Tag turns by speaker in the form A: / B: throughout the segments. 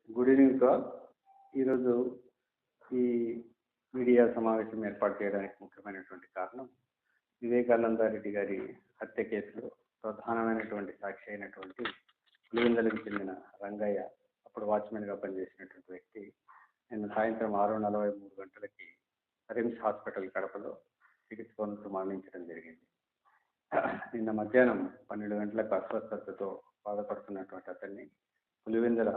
A: Good evening to all. ఈరోజు ఈ media సమావేశం ఏర్పాటు చేయడానికి ముఖ్యమైనటువంటి కారణం వివేకానంద రెడ్డి గారి హత్య కేసులో ప్రధానమైనటువంటి సాక్షి అయినటువంటి పులివెందులకు చెందిన రంగయ్య, అప్పుడు వాచ్మెన్గా పనిచేసినటువంటి వ్యక్తి, నిన్న సాయంత్రం 6:43 గంటలకి రిమ్స్ హాస్పిటల్ కడపలో చికిత్స పొందుతూ మరణించడం జరిగింది. నిన్న మధ్యాహ్నం 12 గంటలకు అస్వస్థతతో బాధపడుతున్నటువంటి అతన్ని పులివెందుల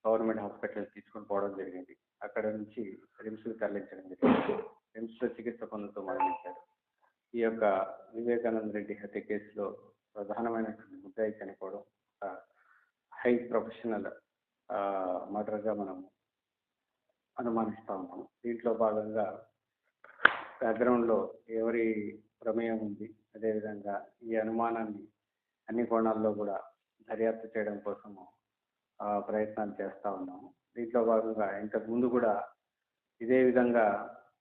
A: గవర్నమెంట్ హాస్పిటల్ తీసుకొని పోవడం జరిగింది. అక్కడ నుంచి రిమ్స్కి తరలించడం జరిగింది. రిమ్స్లో చికిత్స పొందుతూ మరణించారు. ఈ యొక్క వివేకానంద రెడ్డి హత్య కేసులో ప్రధానమైనటువంటి ముద్దాయి చనిపోవడం హై ప్రొఫెషనల్ మర్డర్గా మనం అనుమానిస్తూ ఉన్నాము. దీంట్లో భాగంగా బ్యాక్గ్రౌండ్లో ఎవరి ప్రమేయం ఉంది, అదేవిధంగా ఈ అనుమానాన్ని అన్ని కోణాల్లో కూడా దర్యాప్తు చేయడం కోసము ప్రయత్నాలు చేస్తూ ఉన్నాము. దీంట్లో భాగంగా ఇంతకు ముందు కూడా ఇదే విధంగా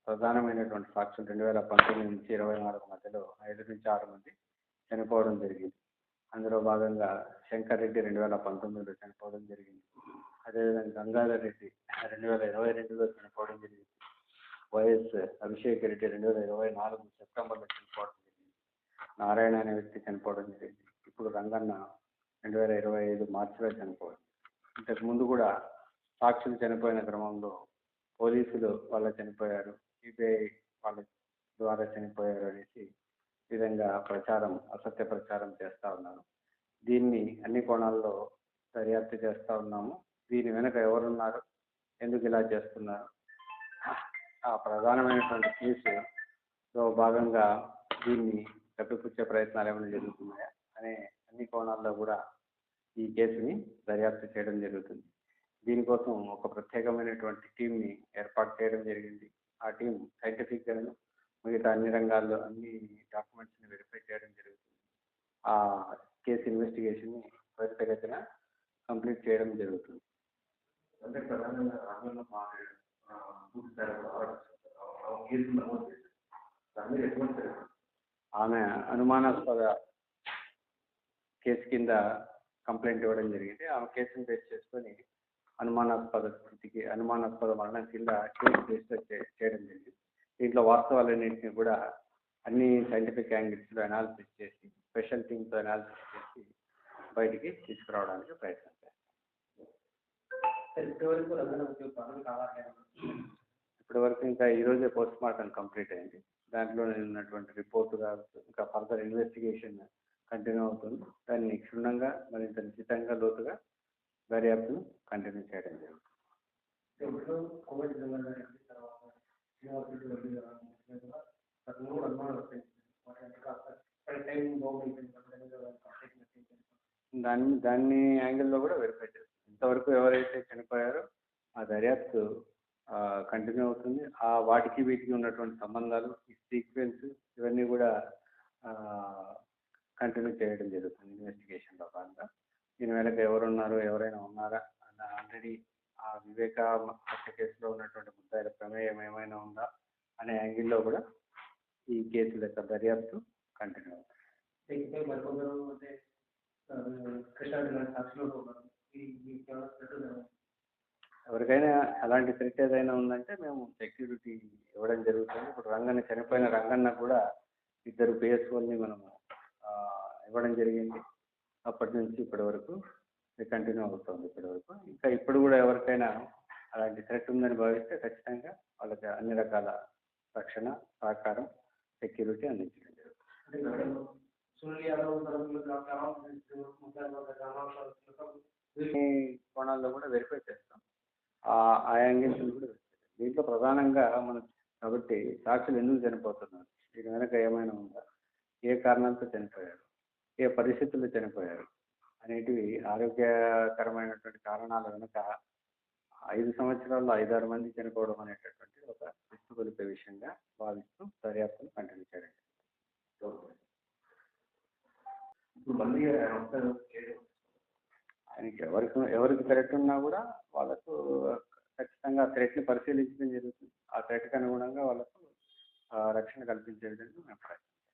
A: ప్రధానమైనటువంటి సాక్షులు 2019 నుంచి 24 మధ్యలో 5 నుంచి 6 మంది చనిపోవడం జరిగింది. అందులో భాగంగా శంకర్ రెడ్డి 2019లో చనిపోవడం జరిగింది. అదేవిధంగా గంగాధర్ రెడ్డి 2022లో చనిపోవడం జరిగింది. వైఎస్ అభిషేక్ రెడ్డి 2024 సెప్టెంబర్లో చనిపోవడం జరిగింది. నారాయణ అనే వ్యక్తి చనిపోవడం జరిగింది. ఇప్పుడు రంగన్న 2025 మార్చిలో చనిపోవడం. ఇంతకు ముందు కూడా సాక్షులు చనిపోయిన క్రమంలో పోలీసులు వాళ్ళు చనిపోయారు, సిబిఐ వాళ్ళ ద్వారా చనిపోయారు అనేసి విధంగా అసత్య ప్రచారం చేస్తూ ఉన్నారు. దీన్ని అన్ని కోణాల్లో దర్యాప్తు చేస్తూ ఉన్నాము. దీని వెనుక ఎవరున్నారు, ఎందుకు ఇలా చేస్తున్నారు, ఆ ప్రధానమైనటువంటి కేసులో భాగంగా దీన్ని కప్పిపుచ్చే ప్రయత్నాలు ఏమైనా జరుగుతున్నాయా అనే అన్ని కోణాల్లో కూడా ఈ కేసుని దర్యాప్తు చేయడం జరుగుతుంది. దీనికోసం ఒక ప్రత్యేకమైనటువంటి టీంని ఏర్పాటు చేయడం జరిగింది. ఆ టీం సైంటిఫిక్గాను మిగతా అన్ని రంగాల్లో అన్ని డాక్యుమెంట్స్ని వెరిఫై చేయడం జరుగుతుంది. ఆ కేసు ఇన్వెస్టిగేషన్ని త్వరితగతిన కంప్లీట్ చేయడం జరుగుతుంది. అంటే ప్రధానంగా ఆమె అనుమానాస్పద కేసు కింద కంప్లైంట్ ఇవ్వడం జరిగింది. ఆమె కేసును బేస్ చేసుకొని అనుమానాస్పద మరణం కింద కేసు రిజిస్టర్ చేయడం జరిగింది. దీంట్లో వాస్తవాలన్నింటినీ కూడా అన్ని సైంటిఫిక్ యాంగిల్స్లో అనాలిసిస్ చేసి స్పెషల్ టీమ్తో అనాలిసిస్ చేసి బయటికి తీసుకురావడానికి ప్రయత్నం చేస్తాం. ఇప్పటి వరకు ఇంకా ఈరోజే పోస్ట్ మార్టం కంప్లీట్ అయింది. దాంట్లో ఉన్నటువంటి రిపోర్టుగా ఇంకా ఫర్దర్ ఇన్వెస్టిగేషన్ కంటిన్యూ అవుతుంది. దాన్ని క్షుణ్ణంగా మరింత నిశ్చితంగా లోతుగా దర్యాప్తును కంటిన్యూ చేయడం జరుగుతుంది. దాన్ని యాంగిల్లో కూడా వెరిఫై చేస్తుంది. ఇంతవరకు ఎవరైతే చనిపోయారో ఆ దర్యాప్తు కంటిన్యూ అవుతుంది. వాటికి వీటికి ఉన్నటువంటి సంబంధాలు, ఈ సీక్వెన్స్ ఇవన్నీ కూడా కంటిన్యూ చేయడం జరుగుతుంది ఇన్వెస్టిగేషన్లో భాగంగా. దీని వెనక ఎవరున్నారు, ఎవరైనా ఉన్నారా అన్న ఆల్రెడీ ఆ వివేక హత్య కేసులో ఉన్నటువంటి ముద్దాయిల ప్రమేయం ఏమైనా ఉందా అనే యాంగిల్లో కూడా ఈ కేసుల యొక్క దర్యాప్తు కంటిన్యూ అవుతుంది. ఎవరికైనా అలాంటి థ్రెట్ ఏదైనా ఉందంటే మేము సెక్యూరిటీ ఇవ్వడం జరుగుతుంది. ఇప్పుడు చనిపోయిన రంగన్న కూడా 2 PSOల్ని మనము ఇవ్వడం జరిగింది. అప్పటి నుంచి ఇప్పటి వరకు కంటిన్యూ అవుతుంది. ఇప్పుడు కూడా ఎవరికైనా అలాంటి థ్రెట్ ఉందని భావిస్తే ఖచ్చితంగా వాళ్ళకి అన్ని రకాల రక్షణ, సహకారం, సెక్యూరిటీ అందించడం జరుగుతుంది. కోణాల్లో కూడా వెరిఫై చేస్తాం. ఆ యాంగిల్స్ కూడా దీంట్లో ప్రధానంగా మనం కాబట్టి సాక్షులు ఎందుకు చనిపోతున్నారు, దీని వెనక ఏమైనా ఉందా, ఏ కారణాలతో చనిపోయారు, ఏ పరిస్థితుల్లో చనిపోయారు అనేటివి ఆరోగ్యకరమైనటువంటి కారణాల వెనుక 5 సంవత్సరాల్లో 5-6 మంది చనిపోవడం అనేటటువంటి ఒక విస్తుగొలిపే విషయంగా భావిస్తూ దర్యాప్తును కంటిన్యూ చేయడం. ఆయనకి ఎవరికి థ్రెట్ ఉన్నా కూడా వాళ్ళకు ఖచ్చితంగా ఆ థ్రెట్ని పరిశీలించడం జరుగుతుంది. ఆ థ్రెట్కి అనుగుణంగా వాళ్ళకు రక్షణ కల్పించే విధంగా మేము ప్రయత్నం చేస్తాం.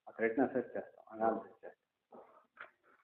A: ఆ థ్రెట్ని అసెస్ చేస్తాం, అనాలిసిస్ చేస్తాం.